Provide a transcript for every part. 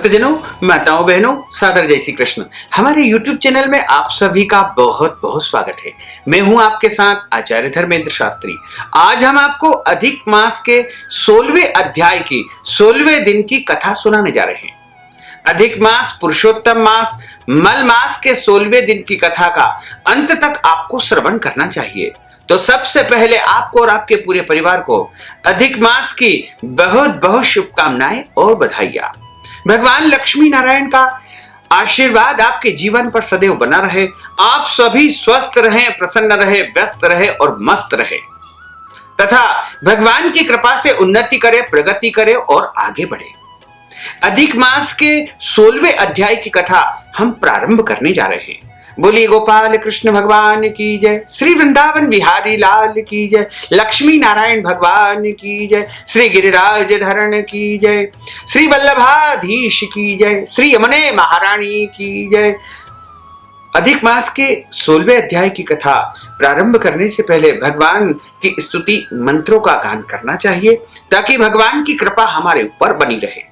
भक्तजनों, माताओं, बहनों, सादर जय श्री कृष्ण। हमारे YouTube चैनल में आप सभी का बहुत बहुत स्वागत है। मैं हूं आपके साथ आचार्य धर्मेंद्र शास्त्री। आज हम आपको अधिक मास के 16वें अध्याय की 16वें दिन की कथा सुनाने जा रहे हैं। अधिक मास पुरुषोत्तम मास मल मास के 16वें दिन की कथा का अंत तक आपको श्रवण करना चाहिए। तो सबसे पहले आपको और आपके पूरे परिवार को अधिक मास की बहुत बहुत शुभकामनाएं और बधाइयां। भगवान लक्ष्मी नारायण का आशीर्वाद आपके जीवन पर सदैव बना रहे। आप सभी स्वस्थ रहें, प्रसन्न रहे, व्यस्त रहे और मस्त रहे तथा भगवान की कृपा से उन्नति करे, प्रगति करे और आगे बढ़े। अधिक मास के 16वें अध्याय की कथा हम प्रारंभ करने जा रहे हैं। बोलिए गोपाल कृष्ण भगवान की जय, श्री वृंदावन बिहारी लाल की जय, लक्ष्मी नारायण भगवान की जय, श्री गिरिराज धरण की जय, श्री वल्लभाधीश की जय, श्री यमुने महारानी की जय। अधिक मास के 16वें अध्याय की कथा प्रारंभ करने से पहले भगवान की स्तुति मंत्रों का गान करना चाहिए ताकि भगवान की कृपा हमारे ऊपर बनी रहे।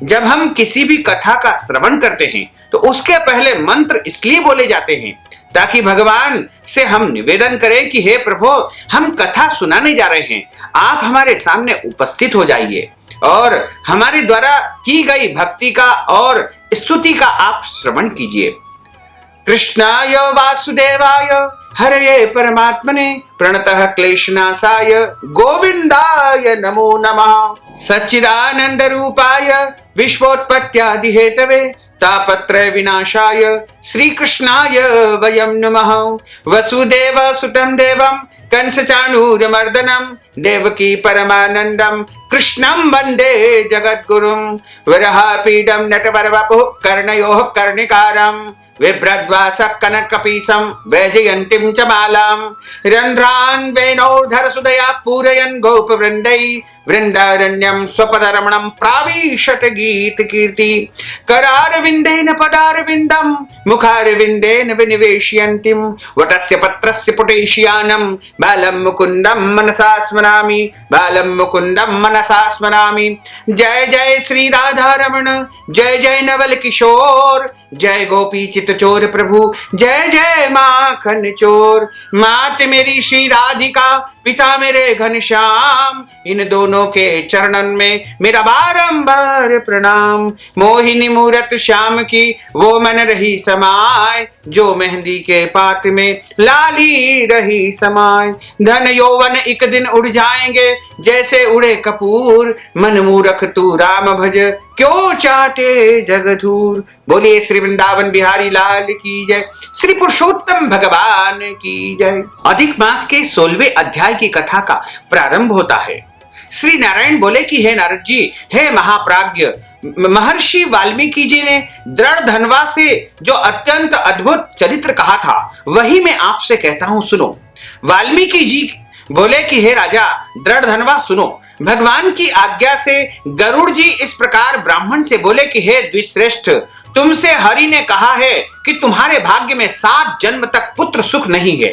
जब हम किसी भी कथा का श्रवण करते हैं तो उसके पहले मंत्र इसलिए बोले जाते हैं ताकि भगवान से हम निवेदन करें कि हे प्रभु, हम कथा सुनाने जा रहे हैं, आप हमारे सामने उपस्थित हो जाइए और हमारे द्वारा की गई भक्ति का और स्तुति का आप श्रवण कीजिए। कृष्णाय वासुदेवाय हरये परमात्मने प्रणतः क्लेशनाशाय गोविंदाय नमो नमः। सच्चिदानंद रूपाय विश्वोत्पत्त्यादि हेतवे तापत्रय विनाशाय श्री कृष्णाय वयं नमः। वसुदेव सुतं देवं कंस चाणूरमर्दनं देवकी परमानंदं कृष्णं वंदे जगद्गुरुं। वराहपीडं नटवरवपुः कर्णयोः कर्णिकारं बिभ्रद्वासः कनकपीसं वैजयन्तीं च मालां। रन्ध्रान् वेणोर्धरसुधया पूरयन् गोपवृन्दै वृन्दारण्यं स्वपदरमणं प्राविशत गीतकीर्ति। करारविन्देन पदारविन्दं मुखारविन्देन विनिवेशयन्तीं वटस्य पत्रस्य पुटेशियानं बालं मुकुन्दं मनसा स्मरामि, बालं मुकुन्दं मनसा स्मरामि। जय जय श्री राधारमण, जय जय नवल किशोर, जय गोपी चित चोर प्रभु, जय जय माखन चोर। मात मेरी श्री राधिका, पिता मेरे घनश्याम, इन दोनों के चरणन में मेरा बारंबार प्रणाम। मोहिनी मूरत श्याम की वो मन रही समाय, जो मेहंदी के पात में लाली रही समाय। धन यौवन एक दिन उड़ जाएंगे जैसे उड़े कपूर, मन मूरख तू राम भज क्यों चाटे जगधूर। बोलिए श्री वृंदावन बिहारी लाल की जय, श्री पुरुषोत्तम भगवान की जय। अधिक मास के 16वें अध्याय की कथा का प्रारंभ होता है। श्री नारायण बोले कि हे नारद जी, हे महाप्राज्ञ, महर्षि वाल्मीकि जी ने दृढ़ धनवा से जो अत्यंत अद्भुत चरित्र कहा था वही मैं आपसे कहता हूं, सुनो। वाल्मीकि जी बोले कि हे राजा दृढ़ धनवा सुनो। भगवान की आज्ञा से गरुड़ जी इस प्रकार ब्राह्मण से बोले कि हे द्विश्रेष्ठ, तुमसे हरि ने कहा है कि तुम्हारे भाग्य में 7 जन्म तक पुत्र सुख नहीं है,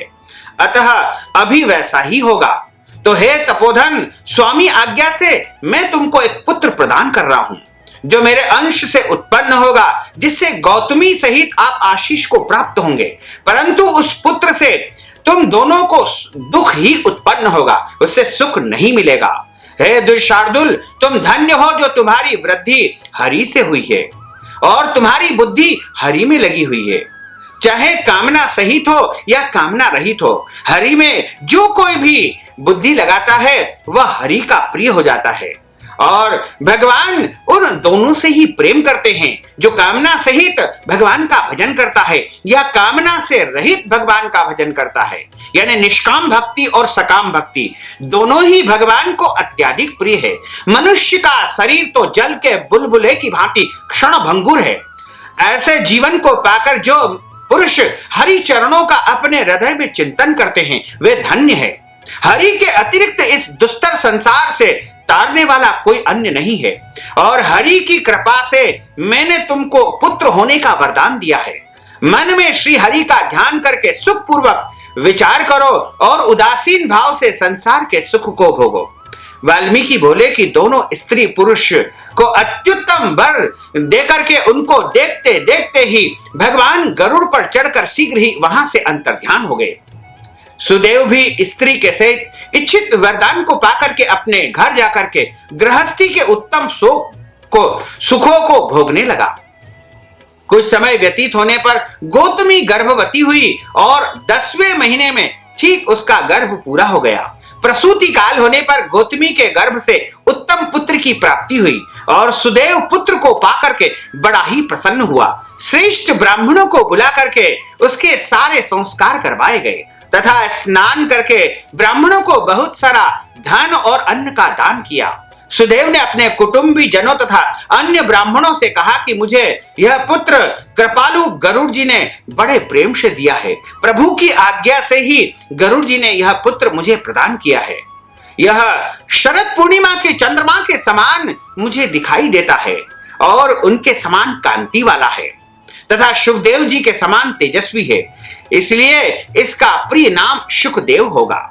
अतः अभी वैसा ही होगा। तो हे तपोधन, स्वामी आज्ञा से मैं तुमको एक पुत्र प्रदान कर रहा हूं जो मेरे अंश से उत्पन्न होगा, जिससे गौतमी सहित आप आशीष को प्राप्त होंगे, परंतु उस पुत्र से तुम दोनों को दुख ही उत्पन्न होगा, उससे सुख नहीं मिलेगा। हे दुशार्दुल, तुम धन्य हो जो तुम्हारी वृद्धि हरि से हुई है और तुम्हारी बुद्धि हरि में लगी हुई है। चाहे कामना सहित हो या कामना रहित हो, हरि में जो कोई भी बुद्धि लगाता है वह हरि का प्रिय हो जाता है। और भगवान उन दोनों से ही प्रेम करते हैं जो कामना सहित भगवान का भजन करता है या कामना से रहित भगवान का भजन करता है। यानी निष्काम भक्ति और सकाम भक्ति दोनों ही भगवान को अत्यधिक प्रिय है। मनुष्य का शरीर तो जल के बुलबुले की भांति क्षण भंगुर है। ऐसे जीवन को पाकर जो पुरुष हरि चरणों का अपने हृदय में चिंतन करते हैं वे धन्य है। हरि के अतिरिक्त इस दुस्तर संसार से तारने वाला कोई अन्य नहीं है और हरि की कृपा से मैंने तुमको पुत्र होने का वरदान दिया है। मन में श्री हरि का ध्यान करके सुखपूर्वक विचार करो और उदासीन भाव से संसार के सुख को भोगो। वाल्मीकि बोले कि दोनों स्त्री पुरुष को अत्युत्तम वर देकर के उनको देखते देखते ही भगवान गरुड़ पर चढ़कर शीघ्र ही वहां से अंतर्ध्यान हो गए। सुदेव भी स्त्री के सहित इच्छित वरदान को पाकर के अपने घर जाकर के गृहस्थी के उत्तम सुखों को भोगने लगा। कुछ समय व्यतीत होने पर गौतमी गर्भवती हुई और 10वें महीने में ठीक उसका गर्भ पूरा हो गया। प्रसूति काल होने पर गौतमी के गर्भ से उत्तम पुत्र की प्राप्ति हुई और सुदेव पुत्र को पाकर के बड़ा ही प्रसन्न हुआ। श्रेष्ठ ब्राह्मणों को बुला करके उसके सारे संस्कार करवाए गए तथा स्नान करके ब्राह्मणों को बहुत सारा धन और अन्न का दान किया। सुदेव ने अपने कुटुंबी जनों तथा अन्य ब्राह्मणों से कहा कि मुझे यह पुत्र कृपालु गरुड़ जी ने बड़े प्रेम से दिया है। प्रभु की आज्ञा से ही गरुड़ जी ने यह पुत्र मुझे प्रदान किया है। यह शरद पूर्णिमा के चंद्रमा के समान मुझे दिखाई देता है और उनके समान कांति वाला है तथा सुखदेव जी के समान तेजस्वी है, इसलिए इसका प्रिय नाम सुखदेव होगा।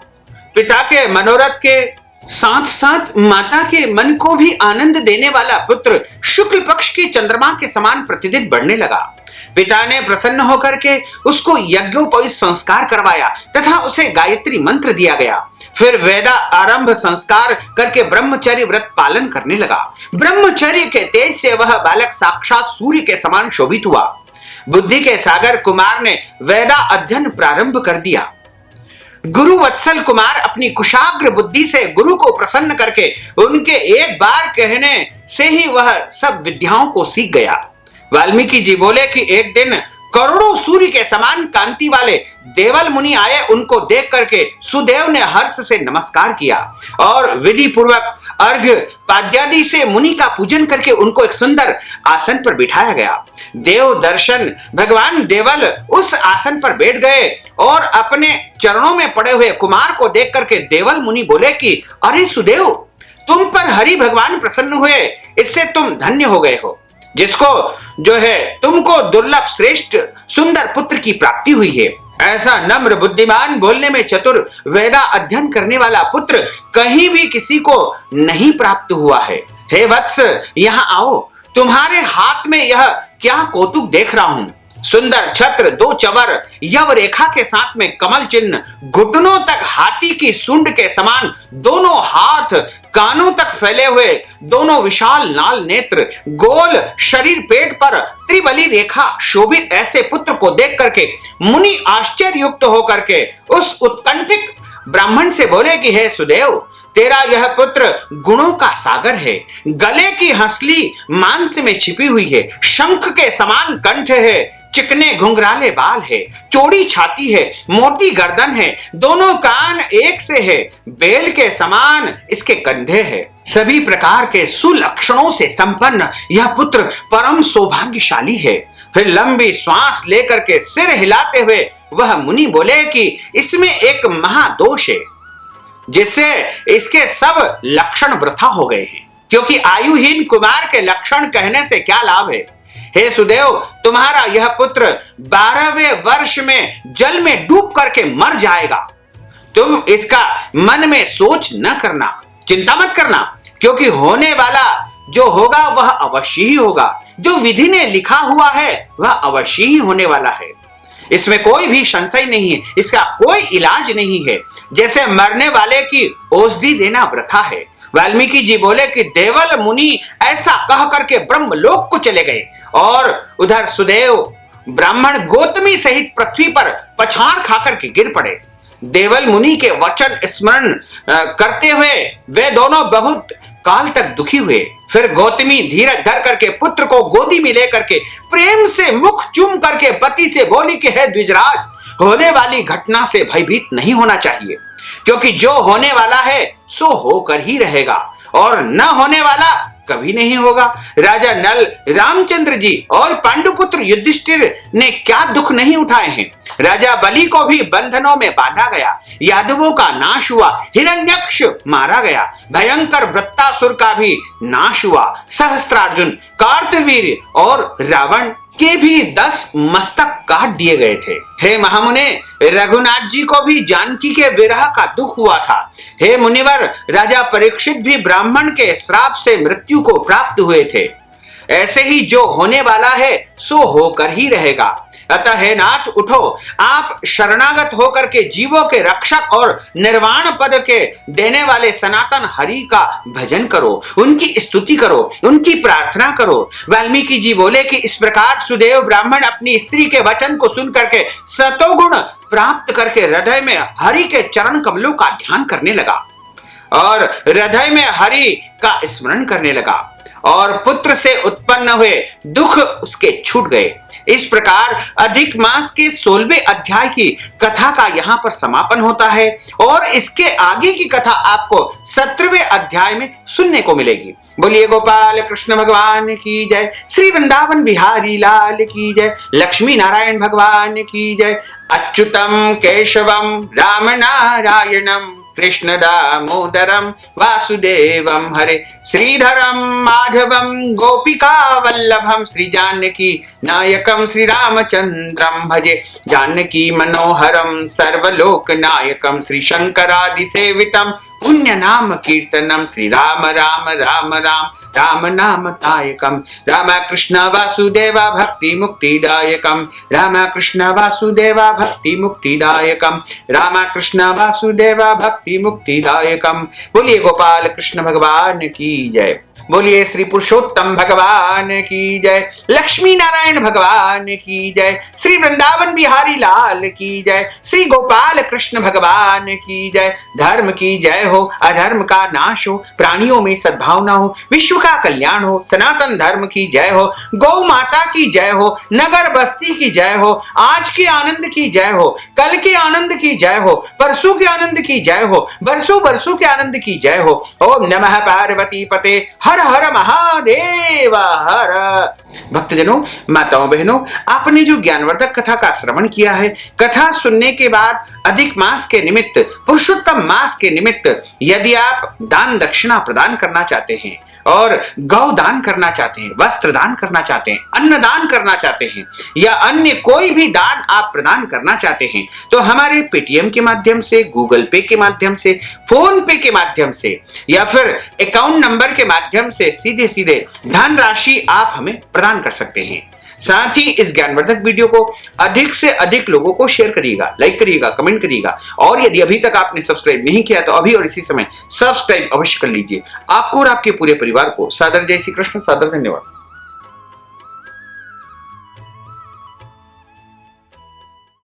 पिता के मनोरथ के साथ साथ माता के मन को भी आनंद देने वाला पुत्र शुक्ल पक्ष के चंद्रमा के समान प्रतिदिन बढ़ने लगा। पिता ने प्रसन्न होकर के उसको यज्ञोपवीत संस्कार करवाया तथा उसे गायत्री मंत्र दिया गया। फिर वेदा आरंभ संस्कार करके ब्रह्मचर्य व्रत पालन करने लगा। ब्रह्मचर्य के तेज से वह बालक साक्षात सूर्य के समान शोभित हुआ। बुद्धि के सागर कुमार ने वेदा अध्ययन प्रारंभ कर दिया। गुरु वत्सल कुमार अपनी कुशाग्र बुद्धि से गुरु को प्रसन्न करके उनके एक बार कहने से ही वह सब विद्याओं को सीख गया। वाल्मीकि जी बोले कि एक दिन करोड़ों सूर्य के समान कांति वाले देवल मुनि आए। उनको देख करके सुदेव ने हर्ष से नमस्कार किया और विधि पूर्वक अर्घ्य पाद्यादि से मुनि का पूजन करके उनको एक सुंदर आसन पर बिठाया गया। देव दर्शन भगवान देवल उस आसन पर बैठ गए और अपने चरणों में पड़े हुए कुमार को देख करके देवल मुनि बोले कि अरे सुदेव, तुम पर हरि भगवान प्रसन्न हुए, इससे तुम धन्य हो गए हो, जिसको जो है तुमको दुर्लभ श्रेष्ठ सुंदर पुत्र की प्राप्ति हुई है। ऐसा नम्र बुद्धिमान बोलने में चतुर वेदा अध्ययन करने वाला पुत्र कहीं भी किसी को नहीं प्राप्त हुआ है। हे वत्स, यहाँ आओ, तुम्हारे हाथ में यह क्या कौतुक देख रहा हूं। सुंदर छत्र, 2 चवर, यव रेखा के साथ में कमल चिन्ह, घुटनों तक हाथी की सूंड के समान दोनों हाथ, कानों तक फैले हुए दोनों विशाल लाल नेत्र, गोल शरीर, पेट पर त्रिबली रेखा शोभित ऐसे पुत्र को देख करके मुनि आश्चर्य युक्त होकर के उस उत्कंठित ब्राह्मण से बोले कि हे सुदेव, तेरा यह पुत्र गुणों का सागर है। गले की हंसली मांस में छिपी हुई है, शंख के समान कंठ है, चिकने घुंघराले बाल है, चौड़ी छाती है, मोटी गर्दन है, दोनों कान एक से है, बेल के समान इसके कंधे है। सभी प्रकार के सुलक्षणों से संपन्न यह पुत्र परम सौभाग्यशाली है। फिर लंबी श्वास लेकर के सिर हिलाते हुए वह मुनि बोले कि इसमें एक महादोष है, जिससे इसके सब लक्षण वृथा हो गए हैं, क्योंकि आयुहीन कुमार के लक्षण कहने से क्या लाभ है। हे सुदेव, तुम्हारा यह पुत्र 12वें वर्ष में जल में डूब करके मर जाएगा। तुम इसका मन में सोच न करना, चिंता मत करना, क्योंकि होने वाला जो होगा वह अवश्य ही होगा। जो विधि ने लिखा हुआ है वह अवश्य ही होने वाला है, इसमें कोई भी संशय नहीं है, इसका कोई इलाज नहीं है। जैसे मरने वाले की औषधि देना वृथा है। वाल्मीकि जी बोले कि देवल मुनि ऐसा कह करके ब्रह्मलोक को चले गए और उधर सुदेव ब्राह्मण गौतमी सहित पृथ्वी पर पछाड़ खाकर के गिर पड़े। देवल मुनि के वचन स्मरण करते हुए वे दोनों बहुत काल तक दुखी हुए। फिर गौतमी धीरज धर करके पुत्र को गोदी में लेकर के प्रेम से मुख चूम करके पति से बोली कि हे द्विजराज, होने वाली घटना से भयभीत नहीं होना चाहिए, क्योंकि जो होने वाला है सो होकर ही रहेगा और न होने वाला कभी नहीं होगा। राजा नल, रामचंद्र जी और पांडुपुत्र युधिष्ठिर ने क्या दुख नहीं उठाए हैं। राजा बलि को भी बंधनों में बांधा गया, यादवों का नाश हुआ, हिरण्यक्ष मारा गया, भयंकर वृत्तासुर का भी नाश हुआ, सहस्त्रार्जुन, कार्तवीर्य और रावण के भी 10 मस्तक काट दिए गए थे। हे महामुने, रघुनाथ जी को भी जानकी के विरह का दुख हुआ था। हे मुनिवर, राजा परीक्षित भी ब्राह्मण के श्राप से मृत्यु को प्राप्त हुए थे। ऐसे ही जो होने वाला है सो होकर ही रहेगा। अतः हे नाथ, उठो, आप शरणागत होकर के जीवों के रक्षक और निर्वाण पद के देने वाले सनातन हरि का भजन करो, उनकी स्तुति करो, उनकी प्रार्थना करो। वाल्मीकि जी बोले कि इस प्रकार सुदेव ब्राह्मण अपनी स्त्री के वचन को सुन करके सतोगुण प्राप्त करके हृदय में हरि के चरण कमलों का ध्यान करने लगा और हृदय में हरि का स्मरण करने लगा और पुत्र से उत्पन्न हुए दुख उसके छूट गए। इस प्रकार अधिक मास के 16वें अध्याय की कथा का यहाँ पर समापन होता है और इसके आगे की कथा आपको 17वें अध्याय में सुनने को मिलेगी। बोलिए गोपाल कृष्ण भगवान की जय, श्री वृंदावन बिहारी लाल की जय, लक्ष्मी नारायण भगवान की जय। अच्युतम केशवम राम नारायणम कृष्ण दामोदरम वासुदेवम हरे, श्रीधरम माधवम गोपिका वल्लभम, श्री जानकी नायकम श्री रामचंद्रम भजे, जानकी मनोहरम सर्वलोक नायकम, श्री शंकरादि सेवितम पुण्य नाम कीर्तनम, श्री राम राम राम राम राम नाम तायकम, राम कृष्ण वासुदेवा भक्ति मुक्तिदायकम, राम कृष्ण वासुदेवा भक्ति मुक्तिदायकम, राम कृष्ण वासुदेवा भक्ति मुक्तिदायकम। बोलिए गोपाल कृष्ण भगवान की जय, बोलिए श्री पुरुषोत्तम भगवान की जय, लक्ष्मी नारायण भगवान की जय, श्री वृंदावन बिहारी लाल की जय, श्री गोपाल कृष्ण भगवान की जय। धर्म की जय हो, अधर्म का नाश हो, प्राणियों में सद्भावना हो, विश्व का कल्याण हो, सनातन धर्म की जय हो, गौ माता की जय हो, नगर बस्ती की जय हो, आज के आनंद की जय हो, कल के आनंद की जय हो, परसों के आनंद की जय हो, बरसों बरसों के आनंद की जय हो। ओम नमः पार्वती पते हर हर महादेव हर। भक्तजनों, माताओं बहनों, आपने जो ज्ञानवर्धक कथा का श्रवण किया है, कथा सुनने के बाद अधिक मास के निमित्त, पुरुषोत्तम मास के निमित्त यदि आप दान दक्षिणा प्रदान करना चाहते हैं और गौ दान करना चाहते हैं, वस्त्र दान करना चाहते हैं, अन्न दान करना चाहते हैं या अन्य कोई भी दान आप प्रदान करना चाहते हैं, तो हमारे पेटीएम के माध्यम से, गूगल पे के माध्यम से, फोन पे के माध्यम से या फिर अकाउंट नंबर के माध्यम से सीधे सीधे धनराशि आप हमें प्रदान कर सकते हैं। साथ ही इस ज्ञानवर्धक वीडियो को अधिक से अधिक लोगों को शेयर करिएगा, लाइक करिएगा, कमेंट करिएगा और यदि अभी तक आपने सब्सक्राइब नहीं किया तो अभी और इसी समय सब्सक्राइब अवश्य कर लीजिए। आपको और आपके पूरे परिवार को सादर जय श्री कृष्ण, सादर धन्यवाद।